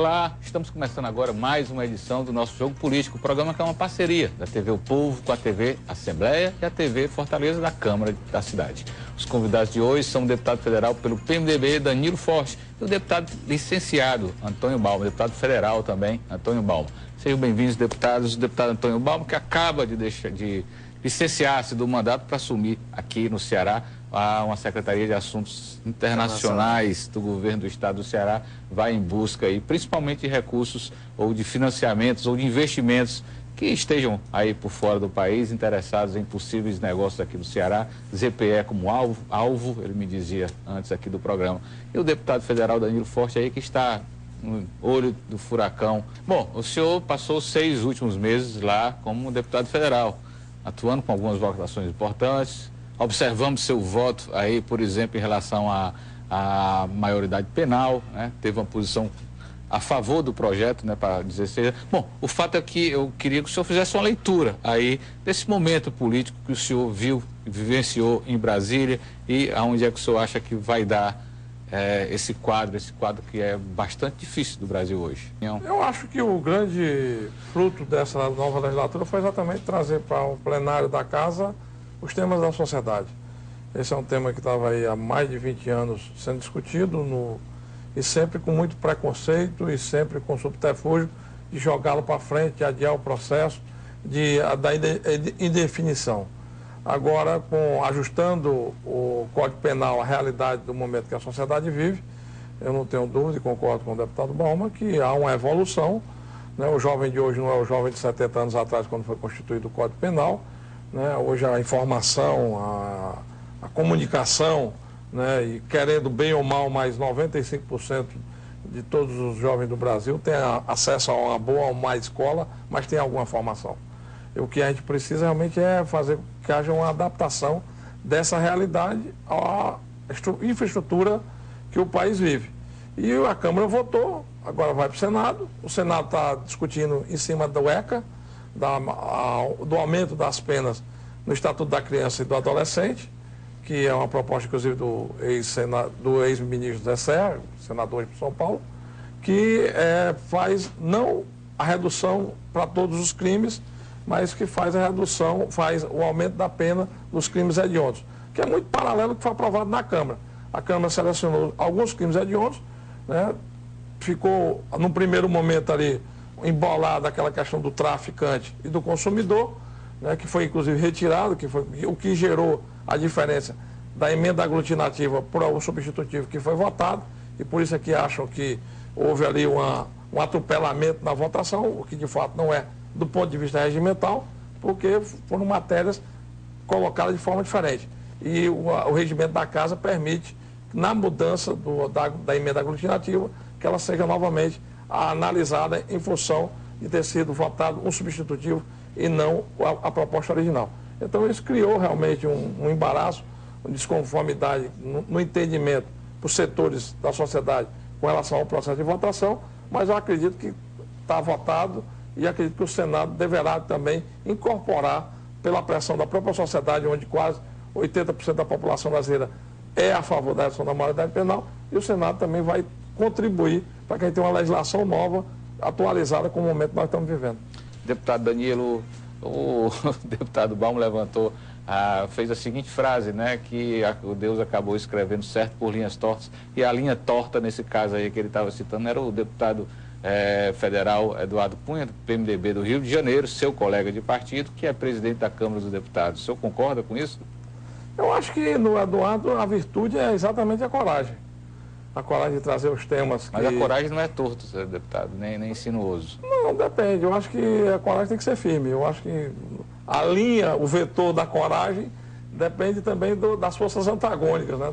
Olá, estamos começando agora mais uma edição do nosso Jogo Político, o programa que é uma parceria da TV O Povo com a TV Assembleia e a TV Fortaleza da Câmara da cidade. Os convidados de hoje são o deputado federal pelo PMDB, Danilo Forte, e o deputado licenciado, Antônio Balma, deputado federal também, Antônio Balma. Sejam bem-vindos, deputados. O deputado Antônio Balma, que acaba de licenciar-se do mandato para assumir aqui no Ceará uma Secretaria de Assuntos Internacionais do governo do estado do Ceará, vai em busca aí, principalmente de recursos ou de financiamentos ou de investimentos que estejam aí por fora do país, interessados em possíveis negócios aqui do Ceará, ZPE como alvo, ele me dizia antes aqui do programa. E o deputado federal Danilo Forte aí, que está no olho do furacão. Bom, o senhor passou 6 últimos meses lá como deputado federal, atuando com algumas votações importantes. Observamos seu voto aí, por exemplo, em relação à maioridade penal, né? Teve uma posição a favor do projeto, né, para 16. Bom, o fato é que eu queria que o senhor fizesse uma leitura aí desse momento político que o senhor viu, vivenciou em Brasília e aonde é que o senhor acha que vai dar esse quadro que é bastante difícil do Brasil hoje. Eu acho que o grande fruto dessa nova legislatura foi exatamente trazer para o plenário da Casa os temas da sociedade. Esse é um tema que estava aí há mais de 20 anos sendo discutido e sempre com muito preconceito e sempre com subterfúgio de jogá-lo para frente, de adiar o processo, da indefinição. Agora, ajustando o Código Penal à realidade do momento que a sociedade vive, eu não tenho dúvida e concordo com o deputado Balma que há uma evolução, né? O jovem de hoje não é o jovem de 70 anos atrás, quando foi constituído o Código Penal, né? Hoje a informação, a comunicação, né? E querendo bem ou mal, mais 95% de todos os jovens do Brasil têm acesso a uma boa ou má escola, mas tem alguma formação. E o que a gente precisa realmente é fazer que haja uma adaptação dessa realidade à infraestrutura que o país vive. E a Câmara votou, agora vai para o Senado. O Senado está discutindo em cima do ECA, do aumento das penas no Estatuto da Criança e do Adolescente, que é uma proposta, inclusive, do ex-ministro Zé Serra, senador de São Paulo, que faz não a redução para todos os crimes, mas que faz a redução, faz o aumento da pena dos crimes hediondos, que é muito paralelo ao que foi aprovado na Câmara. A Câmara selecionou alguns crimes hediondos, né? Ficou, num primeiro momento ali, embolada aquela questão do traficante e do consumidor, né? Que foi inclusive retirado, que foi o que gerou a diferença da emenda aglutinativa para o substitutivo que foi votado, e por isso é que acham que houve ali um atropelamento na votação, o que de fato não é do ponto de vista regimental, porque foram matérias colocadas de forma diferente. E o regimento da Casa permite, na mudança da emenda aglutinativa, que ela seja novamente analisada em função de ter sido votado um substitutivo e não a proposta original. Então isso criou realmente um embaraço, uma desconformidade no entendimento por setores da sociedade com relação ao processo de votação, mas eu acredito que está votado e acredito que o Senado deverá também incorporar, pela pressão da própria sociedade, onde quase 80% da população brasileira é a favor da redução da maioridade penal, e o Senado também vai contribuir para que a gente tenha uma legislação nova, atualizada com o momento que nós estamos vivendo. Deputado Danilo, o deputado Balma levantou, fez a seguinte frase, né, que o Deus acabou escrevendo certo por linhas tortas, e a linha torta, nesse caso aí que ele estava citando, era o deputado federal Eduardo Cunha, do PMDB do Rio de Janeiro, seu colega de partido, que é presidente da Câmara dos Deputados. O senhor concorda com isso? Eu acho que no Eduardo a virtude é exatamente a coragem. A coragem de trazer os temas que... Mas a coragem não é torto, senhor deputado, nem sinuoso. Não, depende. Eu acho que a coragem tem que ser firme. Eu acho que a linha, o vetor da coragem, depende também das forças antagônicas, né?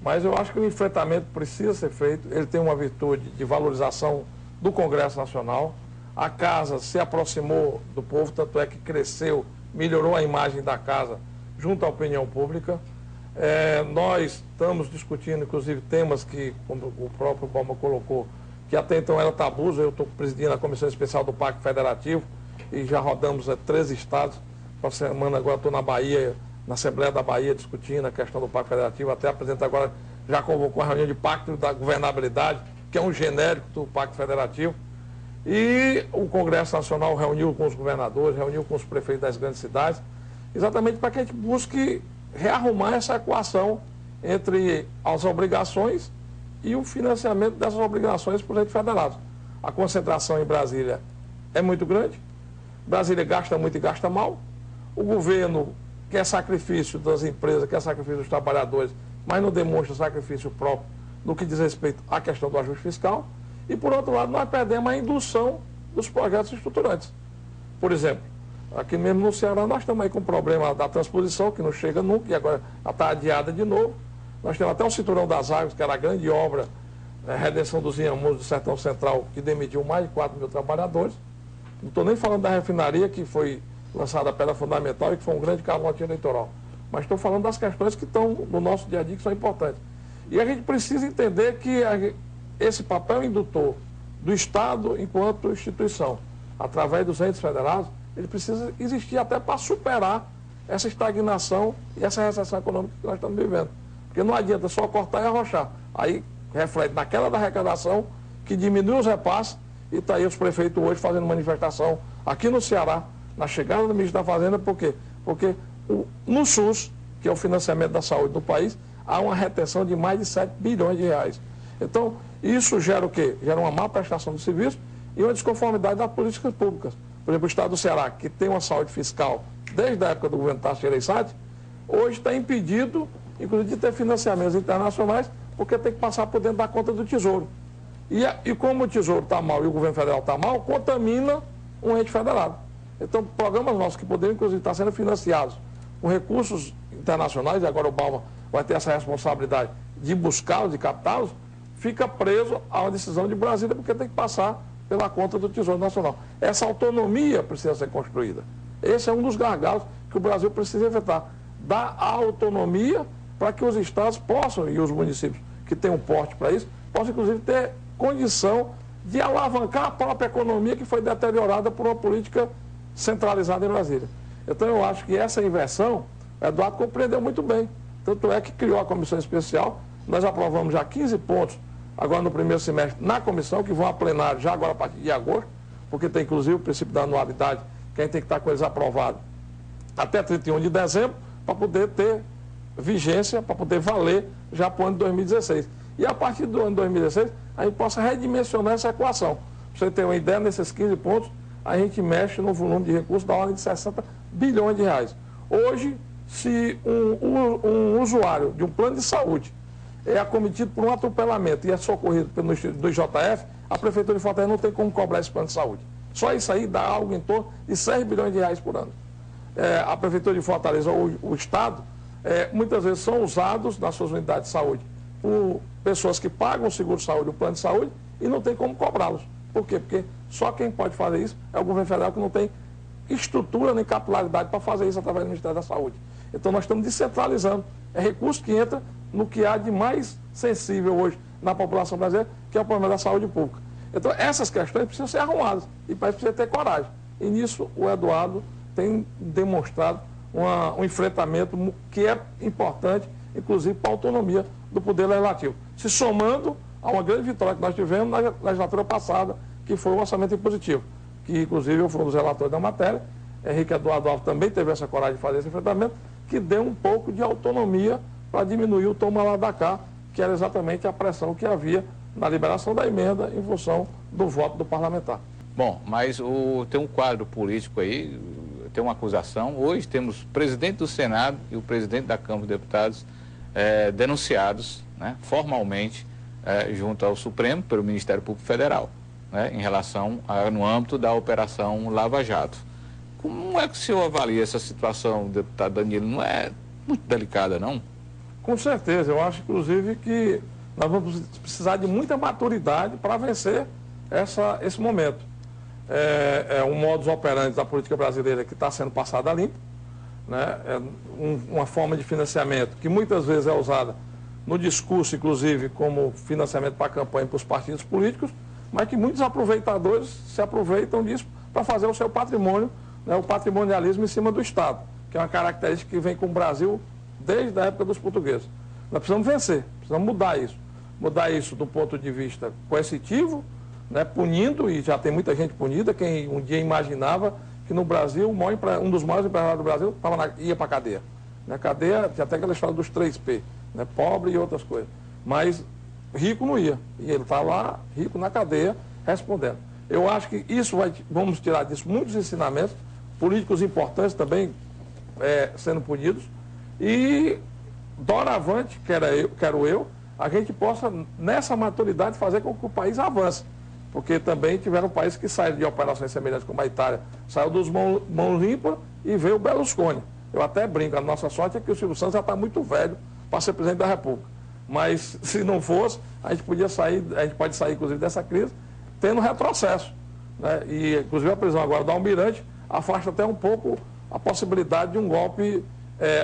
Mas eu acho que o enfrentamento precisa ser feito. Ele tem uma virtude de valorização do Congresso Nacional. A Casa se aproximou do povo, tanto é que cresceu, melhorou a imagem da Casa junto à opinião pública. Nós estamos discutindo, inclusive, temas que, como o próprio Balma colocou, que até então era tabus. Eu estou presidindo a Comissão Especial do Pacto Federativo e já rodamos 13 estados. Para a semana agora estou na Bahia, na Assembleia da Bahia, discutindo a questão do Pacto Federativo. Até a presidente agora já convocou a reunião de pacto da governabilidade que é um genérico do Pacto Federativo. E o Congresso Nacional reuniu com os governadores, reuniu com os prefeitos das grandes cidades, exatamente para que a gente busque rearrumar essa equação entre as obrigações e o financiamento dessas obrigações por entes federados. A concentração em Brasília é muito grande, Brasília gasta muito e gasta mal, o governo quer sacrifício das empresas, quer sacrifício dos trabalhadores, mas não demonstra sacrifício próprio no que diz respeito à questão do ajuste fiscal. E, por outro lado, nós perdemos a indução dos projetos estruturantes. Por exemplo, aqui mesmo no Ceará, nós estamos aí com o problema da transposição, que não chega nunca, e agora está adiada de novo. Nós temos até o Cinturão das Águas, que era a grande obra, redenção dos Inhamuns do Sertão Central, que demitiu mais de 4 mil trabalhadores. Não estou nem falando da refinaria, que foi lançada a pedra fundamental e que foi um grande calote eleitoral. Mas estou falando das questões que estão no nosso dia a dia, que são importantes. E a gente precisa entender que esse papel indutor do Estado enquanto instituição, através dos entes federados, ele precisa existir até para superar essa estagnação e essa recessão econômica que nós estamos vivendo. Porque não adianta só cortar e arrochar. Aí reflete na queda da arrecadação, que diminui os repasses, e está aí os prefeitos hoje fazendo manifestação aqui no Ceará, na chegada do ministro da Fazenda. Por quê? Porque no SUS, que é o financiamento da saúde do país, há uma retenção de mais de 7 bilhões de reais. Então, isso gera o quê? Gera uma má prestação de serviço e uma desconformidade das políticas públicas. Por exemplo, o Estado do Ceará, que tem uma saúde fiscal desde a época do governo Tasso Gereissati, hoje está impedido, inclusive, de ter financiamentos internacionais, porque tem que passar por dentro da conta do Tesouro. E como o Tesouro está mal e o governo federal está mal, contamina um ente federado. Então, programas nossos que poderiam, inclusive, estar sendo financiados com recursos internacionais, e agora o Balma vai ter essa responsabilidade de buscá-los, de captá-los, fica preso a uma decisão de Brasília, porque tem que passar pela conta do Tesouro Nacional. Essa autonomia precisa ser construída. Esse é um dos gargalos que o Brasil precisa enfrentar. Dar a autonomia para que os estados possam, e os municípios que têm um porte para isso, possam, inclusive, ter condição de alavancar a própria economia que foi deteriorada por uma política centralizada em Brasília. Então, eu acho que essa inversão, o Eduardo compreendeu muito bem. Tanto é que criou a comissão especial. Nós aprovamos já 15 pontos agora no primeiro semestre na comissão, que vão a plenário já agora a partir de agosto, porque tem inclusive o princípio da anualidade, que a gente tem que estar com eles aprovados até 31 de dezembro, para poder ter vigência, para poder valer já para o ano de 2016. E a partir do ano de 2016, a gente possa redimensionar essa equação. Para você ter uma ideia, nesses 15 pontos, a gente mexe no volume de recursos da ordem de 60 bilhões de reais. Hoje, se um usuário de um plano de saúde é acometido por um atropelamento e é socorrido do IJF, a Prefeitura de Fortaleza não tem como cobrar esse plano de saúde. Só isso aí dá algo em torno de 6 bilhões de reais por ano. A Prefeitura de Fortaleza ou o Estado, muitas vezes são usados nas suas unidades de saúde por pessoas que pagam o seguro-saúde, o plano de saúde, e não tem como cobrá-los. Por quê? Porque só quem pode fazer isso é o governo federal, que não tem estrutura nem capilaridade para fazer isso através do Ministério da Saúde. Então nós estamos descentralizando. É recurso que entra no que há de mais sensível hoje na população brasileira, que é o problema da saúde pública. Então essas questões precisam ser arrumadas e para isso precisa ter coragem. E nisso o Eduardo tem demonstrado um enfrentamento que é importante, inclusive para a autonomia do Poder Legislativo. Se somando a uma grande vitória que nós tivemos na legislatura passada, que foi o orçamento impositivo, que inclusive eu fui um dos relatores da matéria. Henrique Eduardo Alves também teve essa coragem de fazer esse enfrentamento, que deu um pouco de autonomia para diminuir o toma lá da cá, que era exatamente a pressão que havia na liberação da emenda em função do voto do parlamentar. Bom, mas tem um quadro político aí, tem uma acusação. Hoje temos o presidente do Senado e o presidente da Câmara dos Deputados denunciados, né, formalmente junto ao Supremo pelo Ministério Público Federal, né, em relação no âmbito da Operação Lava Jato. Como é que o senhor avalia essa situação, deputado Danilo? Não é muito delicada, não? Com certeza. Eu acho, inclusive, que nós vamos precisar de muita maturidade para vencer esse momento. É um modus operandi da política brasileira que está sendo passada a limpo, né? Uma forma de financiamento que muitas vezes é usada no discurso, inclusive, como financiamento para a campanha para os partidos políticos, mas que muitos aproveitadores se aproveitam disso para fazer o seu patrimônio, né, o patrimonialismo em cima do Estado, que é uma característica que vem com o Brasil desde a época dos portugueses. Nós precisamos vencer, precisamos mudar isso. mudar isso do ponto de vista coercitivo, né, punindo, e já tem muita gente punida, quem um dia imaginava que no Brasil um dos maiores empresários do Brasil ia para a cadeia. Na cadeia tinha até aquela história dos 3P, né, pobre e outras coisas. Mas rico não ia. E ele está lá, rico na cadeia, respondendo. Eu acho que isso vamos tirar disso muitos ensinamentos, políticos importantes também sendo punidos, e doravante, quero eu, a gente possa, nessa maturidade, fazer com que o país avance. Porque também tiveram países que saíram de operações semelhantes como a Itália, saiu dos mãos limpas e veio o Berlusconi. Eu até brinco, a nossa sorte é que o Silvio Santos já está muito velho para ser presidente da República. Mas se não fosse, a gente pode sair, inclusive, dessa crise tendo retrocesso. Né? E, inclusive, a prisão agora do Almirante afasta até um pouco a possibilidade de um golpe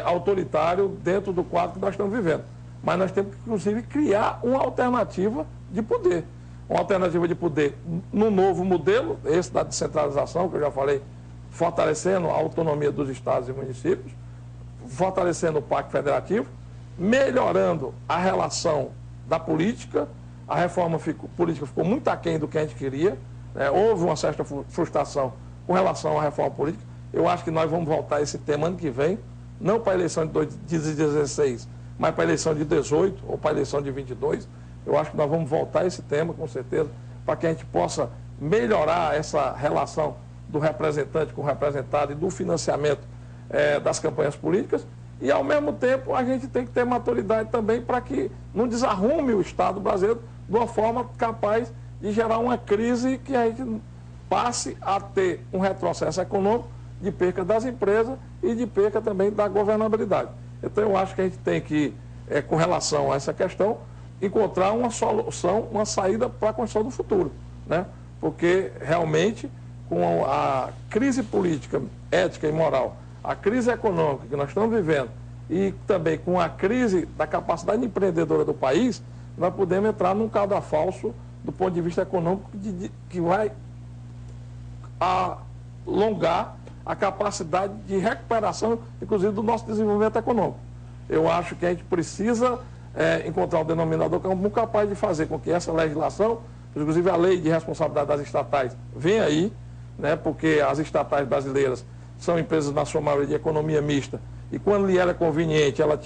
autoritário dentro do quadro que nós estamos vivendo. Mas nós temos que, inclusive, criar uma alternativa de poder. Uma alternativa de poder no novo modelo, esse da descentralização, que eu já falei, fortalecendo a autonomia dos estados e municípios, fortalecendo o Pacto Federativo, melhorando a relação da política. A reforma política ficou muito aquém do que a gente queria, né? Houve uma certa frustração com relação à reforma política. Eu acho que nós vamos voltar a esse tema ano que vem, não para a eleição de 2016, mas para a eleição de 2018 ou para a eleição de 2022. Eu acho que nós vamos voltar a esse tema, com certeza, para que a gente possa melhorar essa relação do representante com o representado e do financiamento das campanhas políticas. E, ao mesmo tempo, a gente tem que ter maturidade também para que não desarrume o Estado brasileiro de uma forma capaz de gerar uma crise que a gente passe a ter um retrocesso econômico, de perca das empresas e de perca também da governabilidade. Então, eu acho que a gente tem que, com relação a essa questão, encontrar uma solução, uma saída para a construção do futuro, né? Porque, realmente, com a crise política, ética e moral, a crise econômica que nós estamos vivendo e também com a crise da capacidade empreendedora do país, nós podemos entrar num cadafalso do ponto de vista econômico que vai alongar a capacidade de recuperação, inclusive, do nosso desenvolvimento econômico. Eu acho que a gente precisa encontrar um denominador comum capaz de fazer com que essa legislação, inclusive a lei de responsabilidade das estatais, venha aí, né, porque as estatais brasileiras são empresas, na sua maioria, de economia mista, e quando lhe era conveniente, ela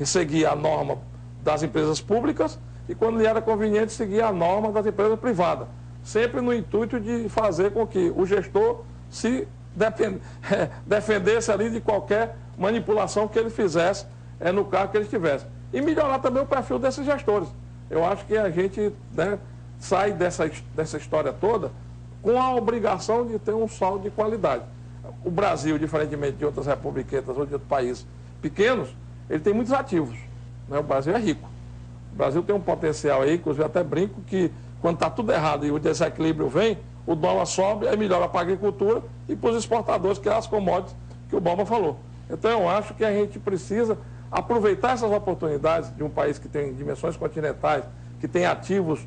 seguia a norma das empresas públicas, e quando lhe era conveniente, seguia a norma das empresas privadas, sempre no intuito de fazer com que o gestor se defendesse ali de qualquer manipulação que ele fizesse no cargo que ele estivesse. E melhorar também o perfil desses gestores. Eu acho que a gente, né, sai dessa história toda com a obrigação de ter um saldo de qualidade. O Brasil, diferentemente de outras republiquetas ou de outros países pequenos, ele tem muitos ativos, né? O Brasil é rico. O Brasil tem um potencial aí, inclusive até brinco, que quando está tudo errado e o desequilíbrio vem, o dólar sobe, é melhor para a agricultura e para os exportadores, que é as commodities que o Obama falou. Então, eu acho que a gente precisa aproveitar essas oportunidades de um país que tem dimensões continentais, que tem ativos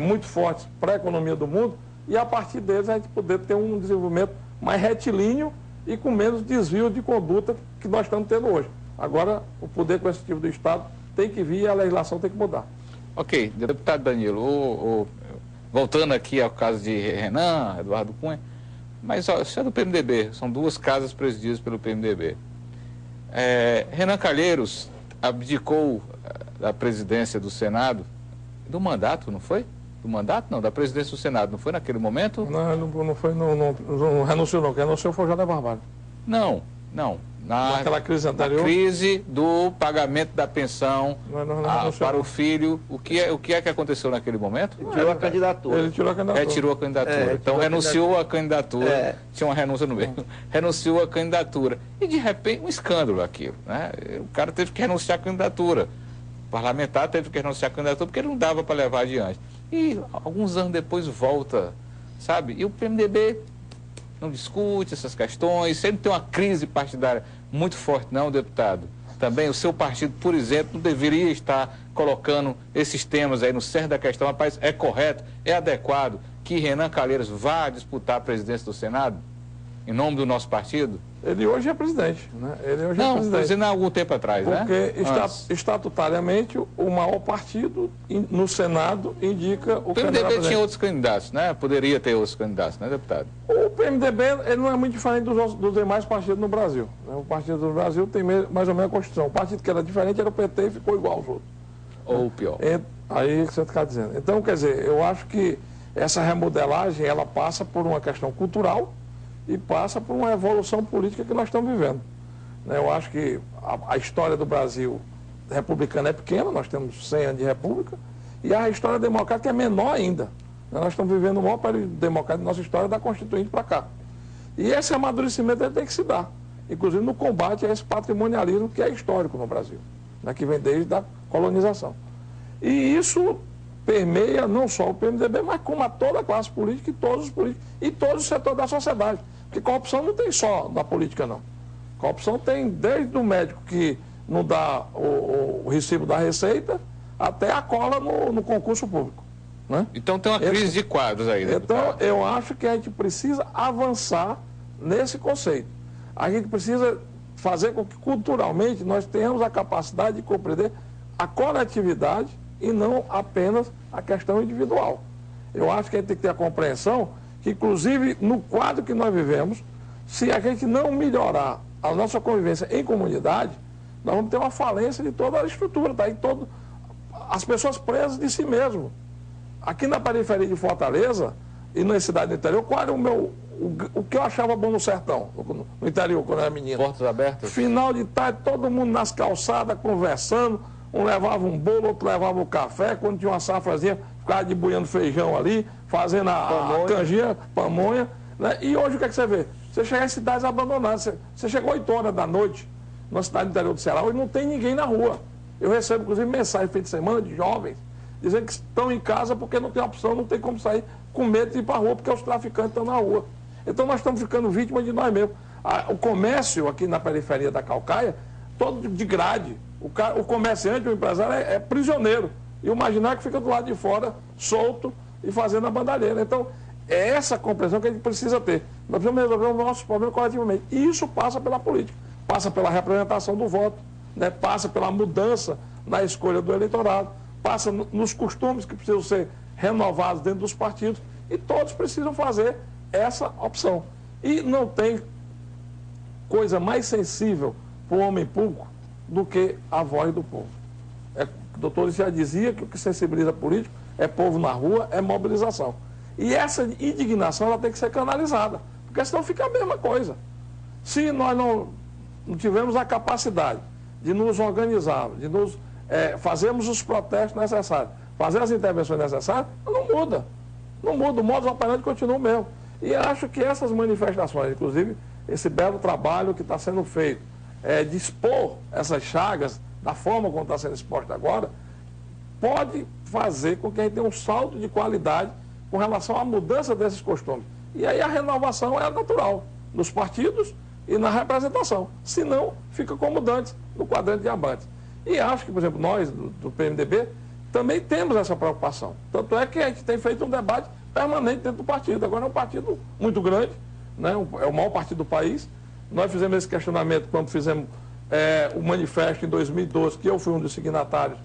muito fortes para a economia do mundo, e a partir deles a gente poder ter um desenvolvimento mais retilíneo e com menos desvio de conduta que nós estamos tendo hoje. Agora, o poder coercitivo do Estado tem que vir e a legislação tem que mudar. Ok, deputado Danilo, voltando aqui ao caso de Renan, Eduardo Cunha, mas isso é do PMDB, são duas casas presididas pelo PMDB. Renan Calheiros abdicou da presidência do Senado, do mandato, não foi? Do mandato, não, da presidência do Senado, não foi naquele momento? Não foi, não renunciou não, quem renunciou foi o José Barbalho. Não. Naquela crise anterior? Na crise do pagamento da pensão para o filho. O que é que aconteceu naquele momento? Ele tirou a candidatura. Ele tirou a candidatura. Retirou a candidatura. Então renunciou à candidatura. Tinha uma renúncia no meio. Renunciou à candidatura. E de repente, um escândalo aquilo, né? O cara teve que renunciar à candidatura. O parlamentar teve que renunciar à candidatura porque ele não dava para levar adiante. E alguns anos depois volta, sabe? E o PMDB não discute essas questões, sempre tem uma crise partidária muito forte, não, deputado? Também o seu partido, por exemplo, não deveria estar colocando esses temas aí no cerne da questão. Rapaz, é correto, é adequado que Renan Calheiros vá disputar a presidência do Senado? em nome do nosso partido? Ele hoje é presidente, né? Ele hoje Não, é presidente. dizendo há algum tempo atrás, porque né? Estatutariamente o maior partido no Senado indica o O PMDB tinha outros candidatos, né? Poderia ter outros candidatos, né, deputado? O PMDB ele não é muito diferente dos demais partidos no Brasil, né? O partido do Brasil tem mais ou menos a Constituição. O partido que era diferente era o PT e ficou igual aos outros. Ou pior. Aí que você está dizendo. Então, quer dizer, eu acho que essa remodelagem ela passa por uma questão cultural e passa por uma evolução política que nós estamos vivendo. Eu acho que a história do Brasil republicana é pequena, nós temos 100 anos de república, e a história democrática é menor ainda. Nós estamos vivendo o maior período democrático da nossa história, da Constituinte para cá. E esse amadurecimento ele tem que se dar, inclusive no combate a esse patrimonialismo que é histórico no Brasil, né, que vem desde a colonização. E isso permeia não só o PMDB, mas como a toda a classe política e todos os políticos e todos os setores da sociedade. Porque corrupção não tem só na política, não. Corrupção tem desde o médico que não dá o recibo da receita até a cola no concurso público. Né? Então tem uma crise de quadros aí, deputado. Então eu acho que a gente precisa avançar nesse conceito. A gente precisa fazer com que culturalmente nós tenhamos a capacidade de compreender a coletividade e não apenas a questão individual. Eu acho que a gente tem que ter a compreensão que, inclusive, no quadro que nós vivemos, se a gente não melhorar a nossa convivência em comunidade, nós vamos ter uma falência de toda a estrutura, tá? As pessoas presas de si mesmo. Aqui na periferia de Fortaleza e na cidade do interior, qual era o que eu achava bom no sertão, no interior, quando eu era menino? Portas abertas? Final de tarde, todo mundo nas calçadas, conversando, um levava um bolo, outro levava o café, quando tinha uma safrazinha, ficava debuiando feijão ali, fazendo a canjinha, pamonha, né? E hoje o que é que você vê? Você chega em cidades abandonadas, você chegou 8 horas da noite, numa cidade do interior do Ceará, hoje não tem ninguém na rua. Eu recebo, inclusive, mensagens fim de semana de jovens, dizendo que estão em casa porque não tem opção, não tem como sair, com medo de ir para a rua, porque os traficantes estão na rua. Então nós estamos ficando vítimas de nós mesmos. O comércio aqui na periferia da Caucaia, todo de grade. O comerciante, o empresário é prisioneiro. E o marginal que fica do lado de fora, solto e fazendo a bandalheira. Então, é essa compreensão que a gente precisa ter. Nós precisamos resolver os nossos problemas coletivamente. E isso passa pela política, passa pela representação do voto, né? Passa pela mudança na escolha do eleitorado, passa nos costumes que precisam ser renovados dentro dos partidos. E todos precisam fazer essa opção. E não tem coisa mais sensível para o homem público do que a voz do povo. O doutor já dizia que o que sensibiliza político é povo na rua, é mobilização. E essa indignação ela tem que ser canalizada, porque senão fica a mesma coisa. Se nós não tivermos a capacidade de nos organizarmos, de nos fazermos os protestos necessários, fazer as intervenções necessárias, não muda. Não muda, o modus operandi continua o mesmo. E acho que essas manifestações, inclusive esse belo trabalho que está sendo feito, de expor essas chagas da forma como está sendo exposta agora, pode fazer com que a gente tenha um salto de qualidade com relação à mudança desses costumes. E aí a renovação é natural, nos partidos e na representação. Senão, fica como dantes, no quadrante de amantes. E acho que, por exemplo, nós, do PMDB, também temos essa preocupação. Tanto é que a gente tem feito um debate permanente dentro do partido. Agora é um partido muito grande, né? É o maior partido do país. Nós fizemos esse questionamento quando fizemos o manifesto em 2012, que eu fui um dos signatários,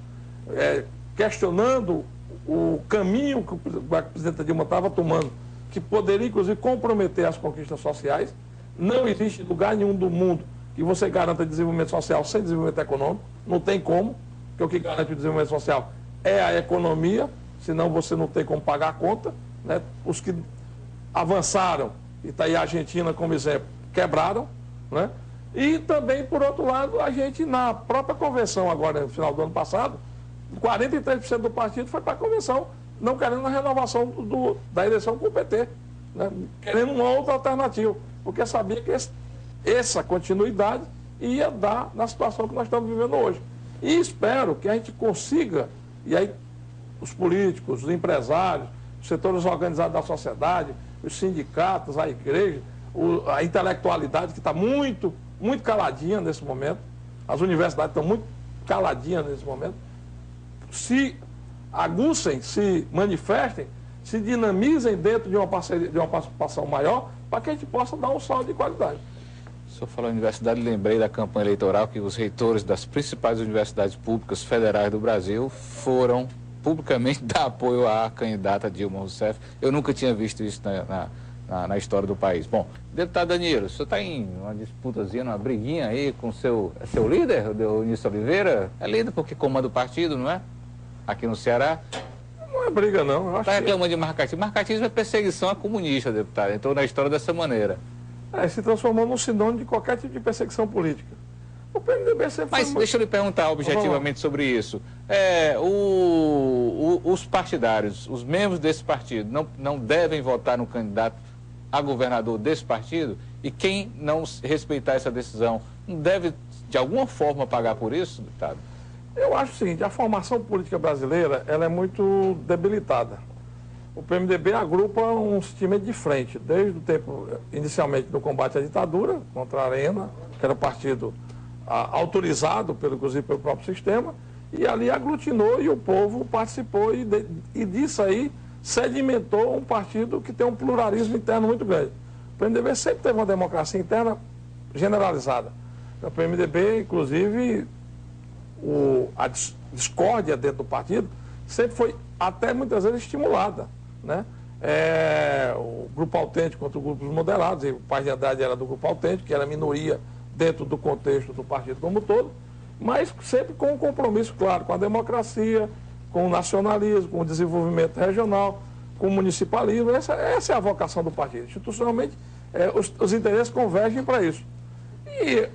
questionando o caminho que a presidenta Dilma estava tomando, que poderia, inclusive, comprometer as conquistas sociais. Não existe lugar nenhum do mundo que você garanta desenvolvimento social sem desenvolvimento econômico. Não tem como, porque o que garante o desenvolvimento social é a economia, senão você não tem como pagar a conta. Né? Os que avançaram, e está aí a Argentina como exemplo, quebraram. Né? E também, por outro lado, a gente, na própria convenção, agora no final do ano passado, 43% do partido foi para a convenção, não querendo a renovação da eleição com o PT, né? Querendo uma outra alternativa, porque sabia que essa continuidade ia dar na situação que nós estamos vivendo hoje. E espero que a gente consiga, e aí os políticos, os empresários, os setores organizados da sociedade, os sindicatos, a igreja, a intelectualidade que está muito caladinha nesse momento, as universidades estão muito caladinhas nesse momento, se aguçem, se manifestem, se dinamizem dentro de uma parceria, de uma participação maior para que a gente possa dar um saldo de qualidade. O senhor falou em universidade, lembrei da campanha eleitoral que os reitores das principais universidades públicas federais do Brasil foram publicamente dar apoio à candidata Dilma Rousseff. Eu nunca tinha visto isso na história do país. Bom, deputado Danilo, o senhor está em uma disputazinha, uma briguinha aí com seu líder, o Eunício Oliveira? É líder porque comanda o partido, não é? Aqui no Ceará. Não é briga, não. Está reclamando de marcatismo. Marcatismo é perseguição a comunista, deputado. Entrou na história dessa maneira. Se transformou num sinônimo de qualquer tipo de perseguição política. O PMDB sempre Mas foi... deixa eu lhe perguntar objetivamente sobre isso. Os partidários, os membros desse partido, não devem votar no candidato a governador desse partido? E quem não respeitar essa decisão não deve, de alguma forma, pagar por isso, deputado? Eu acho o seguinte, a formação política brasileira ela é muito debilitada. O PMDB agrupa um sentimento de frente, desde o tempo, inicialmente, do combate à ditadura, contra a Arena, que era o partido autorizado, inclusive, pelo próprio sistema, e ali aglutinou e o povo participou e disso aí sedimentou um partido que tem um pluralismo interno muito grande. O PMDB sempre teve uma democracia interna generalizada. O PMDB, inclusive, a discórdia dentro do partido sempre foi até muitas vezes estimulada, né? O Grupo Autêntico contra o Grupo dos Moderados, e o Paz de Andrade era do Grupo Autêntico, que era minoria dentro do contexto do partido como um todo, mas sempre com um compromisso claro com a democracia, com o nacionalismo, com o desenvolvimento regional, com o municipalismo. Essa é a vocação do partido. Institucionalmente, os interesses convergem para isso. E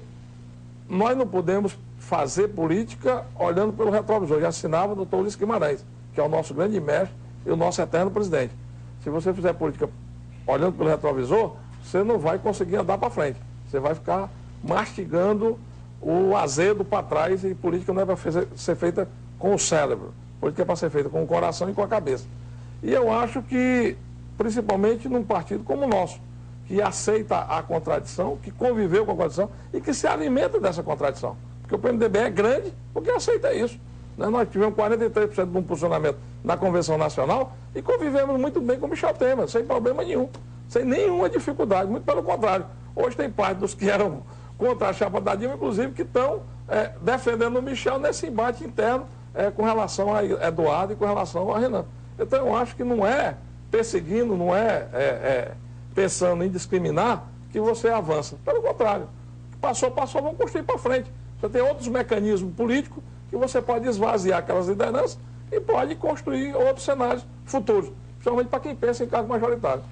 nós não podemos fazer política olhando pelo retrovisor. Já assinava o doutor Ulisses Guimarães, que é o nosso grande mestre e o nosso eterno presidente. Se você fizer política olhando pelo retrovisor, você não vai conseguir andar para frente. Você vai ficar mastigando o azedo para trás, e política não é para ser feita com o cérebro. Política é para ser feita com o coração e com a cabeça. E eu acho que, principalmente num partido como o nosso, que aceita a contradição, que conviveu com a contradição e que se alimenta dessa contradição. Porque o PMDB é grande porque aceita isso. Nós tivemos 43% de um posicionamento na Convenção Nacional e convivemos muito bem com o Michel Temer, sem problema nenhum, sem nenhuma dificuldade, muito pelo contrário. Hoje tem parte dos que eram contra a chapa da Dilma, inclusive, que estão defendendo o Michel nesse embate interno com relação a Eduardo e com relação a Renan. Então eu acho que não é perseguindo, não é pensando em discriminar que você avança. Pelo contrário, passou, vamos construir para frente. Você tem outros mecanismos políticos que você pode esvaziar aquelas lideranças e pode construir outros cenários futuros, principalmente para quem pensa em cargo majoritário.